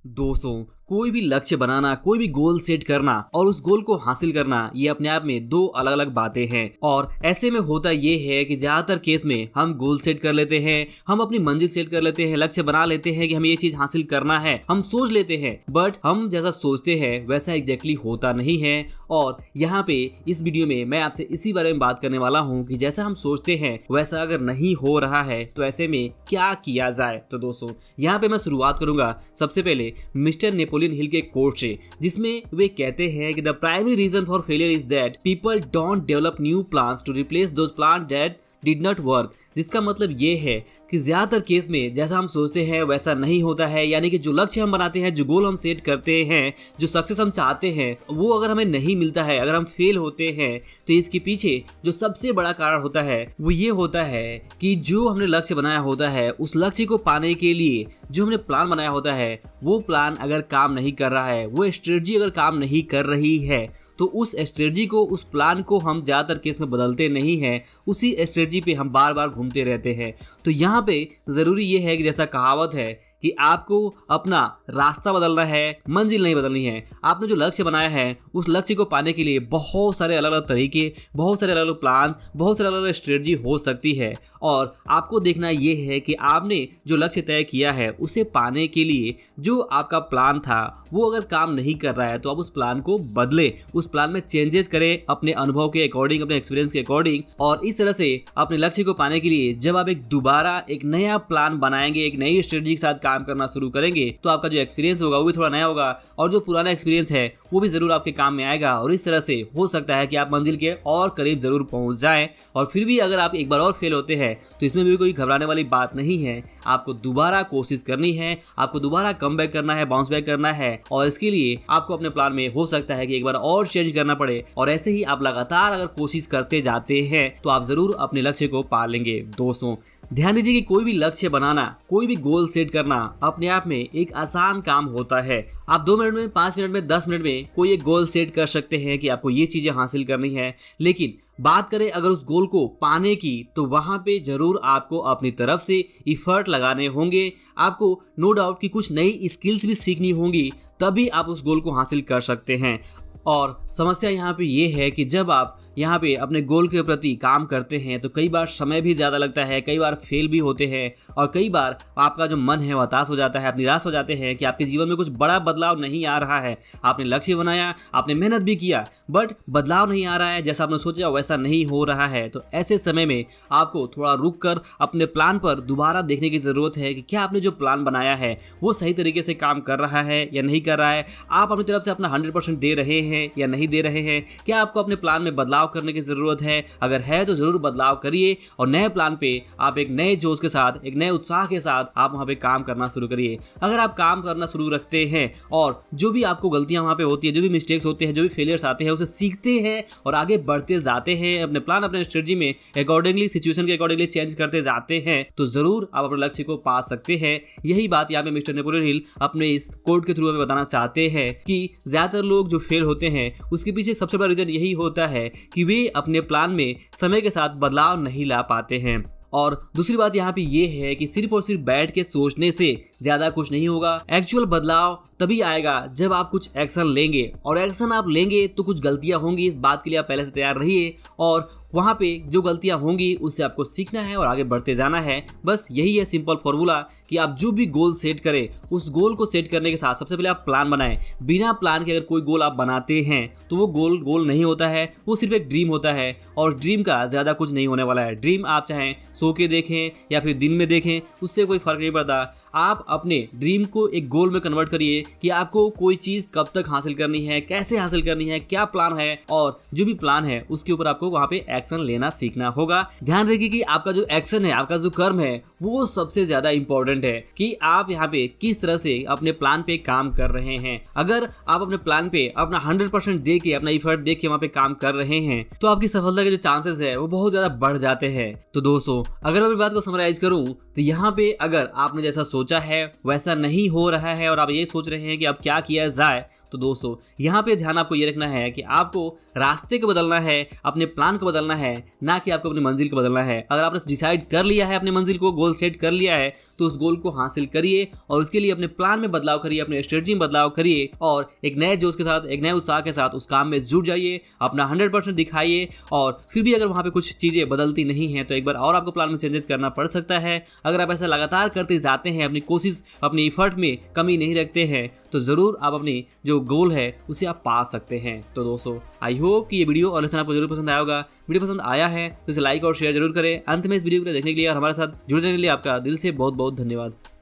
दोस्तों, कोई भी लक्ष्य बनाना, कोई भी गोल सेट करना और उस गोल को हासिल करना, ये अपने आप में दो अलग अलग बातें हैं। और ऐसे में होता ये है कि ज्यादातर केस में हम गोल सेट कर लेते हैं, हम अपनी मंजिल सेट कर लेते हैं, लक्ष्य बना लेते हैं कि हमें ये चीज हासिल करना है, हम सोच लेते हैं, बट हम जैसा सोचते हैं वैसा एग्जैक्टली होता नहीं है। और यहाँ पे इस वीडियो में मैं आपसे इसी बारे में बात करने वाला हूँ कि जैसा हम सोचते हैं वैसा अगर नहीं हो रहा है तो ऐसे में क्या किया जाए। तो दोस्तों, यहाँ पे मैं शुरुआत करूंगा सबसे पहले मिस्टर नेपोलियन हिल के कोट से, जिसमें वे कहते हैं कि the primary reason for failure is that people don't develop new plans to replace those plan that did not work. जिसका मतलब ये है कि ज्यादातर केस में जैसा हम सोचते हैं वैसा नहीं होता है, यानी कि जो लक्ष्य हम बनाते हैं, जो गोल हम सेट करते हैं, जो सक्सेस हम चाहते हैं, वो अगर हमें नहीं मिलता है, अगर हम फेल होते हैं, तो इसके पीछे जो सबसे बड़ा कारण होता है वो ये होता है कि जो हमने लक्ष्य बनाया होता है, उस लक्ष्य को पाने के लिए जो हमने प्लान बनाया होता है, वो प्लान अगर काम नहीं कर रहा है, वो स्ट्रेटजी अगर काम नहीं कर रही है, तो उस स्ट्रेटजी को, उस प्लान को हम ज़्यादातर केस में बदलते नहीं हैं, उसी स्ट्रेटजी पे हम बार बार घूमते रहते हैं। तो यहाँ पे ज़रूरी ये है कि जैसा कहावत है कि आपको अपना रास्ता बदलना है, मंजिल नहीं बदलनी है। आपने जो लक्ष्य बनाया है, उस लक्ष्य को पाने के लिए बहुत सारे अलग अलग तरीके, बहुत सारे अलग अलग प्लान्स, बहुत सारे अलग अलग स्ट्रेटजी हो सकती है। और आपको देखना ये है कि आपने जो लक्ष्य तय किया है उसे पाने के लिए जो आपका प्लान था वो अगर काम नहीं कर रहा है तो आप उस प्लान को बदलें, उस प्लान में चेंजेस करें अपने अनुभव के अकॉर्डिंग, अपने एक्सपीरियंस के अकॉर्डिंग। और इस तरह से अपने लक्ष्य को पाने के लिए जब आप एक नया प्लान बनाएंगे, एक नई स्ट्रेटजी के साथ काम करना शुरू करेंगे, तो आपका जो एक्सपीरियंस होगा वो भी थोड़ा नया होगा और जो पुराना एक्सपीरियंस है वो भी जरूर आपके काम में आएगा। और इस तरह से हो सकता है कि आप मंजिल के और करीब जरूर पहुंच जाएं। और फिर भी अगर आप एक बार और फेल होते हैं तो इसमें भी कोई घबराने वाली बात नहीं है। आपको दोबारा कोशिश करनी है, आपको दोबारा कम बैक करना है, बाउंस बैक करना है। और इसके लिए आपको अपने प्लान में हो सकता है कि एक बार और चेंज करना पड़े। और ऐसे ही आप लगातार अगर कोशिश करते जाते हैं तो आप जरूर अपने लक्ष्य को पा लेंगे। दोस्तों, ध्यान दीजिए कि कोई भी लक्ष्य बनाना, कोई भी गोल सेट करना अपने आप में एक आसान काम होता है। आप 2 मिनट में, 5 मिनट में, 10 मिनट में कोई एक गोल सेट कर सकते हैं कि आपको ये चीजें हासिल करनी है। लेकिन बात करें अगर उस गोल को पाने की, तो वहां पे जरूर आपको अपनी तरफ से इफर्ट लगाने होंगे। आपको नो डाउट कि कुछ नई स्किल्स भी सीखनी होंगी, तभी आप उस गोल को हासिल कर सकते हैं। और समस्या यहाँ पे ये है कि जब आप यहाँ पे अपने गोल के प्रति काम करते हैं तो कई बार समय भी ज़्यादा लगता है, कई बार फेल भी होते हैं और कई बार आपका जो मन है वो हताश हो जाता है, आप निराश हो जाते हैं कि आपके जीवन में कुछ बड़ा बदलाव नहीं आ रहा है। आपने लक्ष्य बनाया, आपने मेहनत भी किया, बट बदलाव नहीं आ रहा है, जैसा आपने सोचा वैसा नहीं हो रहा है। तो ऐसे समय में आपको थोड़ा रुक कर अपने प्लान पर दोबारा देखने की ज़रूरत है कि क्या आपने जो प्लान बनाया है वो सही तरीके से काम कर रहा है या नहीं कर रहा है। आप अपनी तरफ से अपना 100% दे रहे हैं या नहीं दे रहे हैं। क्या आपको अपने प्लान में बदलाव करने की जरूरत है? अगर है तो जरूर बदलाव करिए और नए प्लान पे आप एक नए जोश के साथ, एक नए उत्साह के साथ आप वहां पे काम करना शुरू करिए। अगर आप काम करना शुरू रखते हैं और जो भी आपको गलतियां वहां पे होती है, जो भी मिस्टेक्स होते हैं, जो भी फेलियर्स आते हैं, उसे सीखते हैं और आगे बढ़ते जाते हैं, अपने प्लान, अपने स्ट्रेटजी में अकॉर्डिंगली, सिचुएशन के अकॉर्डिंगली चेंज करते जाते हैं, तो जरूर आप अपने लक्ष्य को पा सकते हैं। यही बात यहाँ पे मिस्टर नेपोलियन हिल अपने इस कोट के थ्रू हमें बताना चाहते हैं कि ज्यादातर लोग जो फेल होते हैं उसके पीछे सबसे बड़ा रीजन यही होता है कि वे अपने प्लान में समय के साथ बदलाव नहीं ला पाते हैं। और दूसरी बात यहाँ पे ये है कि सिर्फ और सिर्फ बैठ के सोचने से ज्यादा कुछ नहीं होगा। एक्चुअल बदलाव तभी आएगा जब आप कुछ एक्शन लेंगे, और एक्शन आप लेंगे तो कुछ गलतियां होंगी, इस बात के लिए आप पहले से तैयार रहिए। और वहाँ पे जो गलतियां होंगी उससे आपको सीखना है और आगे बढ़ते जाना है। बस यही है सिंपल फॉर्मूला कि आप जो भी गोल सेट करें, उस गोल को सेट करने के साथ सबसे पहले आप प्लान बनाएं। बिना प्लान के अगर कोई गोल आप बनाते हैं तो वो गोल नहीं होता है, वो सिर्फ एक ड्रीम होता है। और ड्रीम का ज़्यादा कुछ नहीं होने वाला है। ड्रीम आप चाहें सो के देखें या फिर दिन में देखें, उससे कोई फर्क नहीं पड़ता। आप अपने ड्रीम को एक गोल में कन्वर्ट करिए कि आपको कोई चीज़ कब तक हासिल करनी है, कैसे हासिल करनी है, क्या प्लान है, और जो भी प्लान है उसके ऊपर आपको वहाँ पे एक्शन लेना सीखना होगा। ध्यान रखिए कि आपका जो एक्शन है, आपका जो कर्म है, वो सबसे ज्यादा इंपॉर्टेंट है कि आप यहाँ पे किस तरह से अपने प्लान पे काम कर रहे हैं। अगर आप अपने प्लान पे अपना 100% दे के, अपना इफर्ट दे के वहाँ पे काम कर रहे हैं तो आपकी सफलता के जो चांसेस है वो बहुत ज्यादा बढ़ जाते हैं। तो दोस्तों, अगर मैं अपनी बात को समराइज करूँ तो यहाँ पे अगर आपने जैसा सोचा है वैसा नहीं हो रहा है और आप ये सोच रहे हैं कि अब क्या किया जाए, तो दोस्तों यहाँ पे ध्यान आपको ये रखना है कि आपको रास्ते को बदलना है, अपने प्लान को बदलना है, ना कि आपको अपनी मंजिल को बदलना है। अगर आपने डिसाइड कर लिया है, अपनी मंजिल को गोल सेट कर लिया है, तो उस गोल को हासिल करिए और उसके लिए अपने प्लान में बदलाव करिए, अपने स्ट्रेटजी में बदलाव करिए और एक नए जोश के साथ, एक नए उत्साह के साथ उस काम में जुट जाइए, अपना 100% दिखाइए। और फिर भी अगर वहाँ पे कुछ चीज़ें बदलती नहीं हैं तो एक बार और आपको प्लान में चेंजेस करना पड़ सकता है। अगर आप ऐसा लगातार करते जाते हैं, अपनी कोशिश, अपनी एफर्ट में कमी नहीं रखते हैं, तो ज़रूर आप अपनी जो गोल है उसे आप पा सकते हैं। तो दोस्तों आई होप कि ये वीडियो और लेसन आपको जरूर पसंद आया होगा। वीडियो पसंद आया है तो इसे लाइक और शेयर जरूर करें। अंत में इस वीडियो को देखने के लिए और हमारे साथ जुड़ने के लिए आपका दिल से बहुत बहुत धन्यवाद।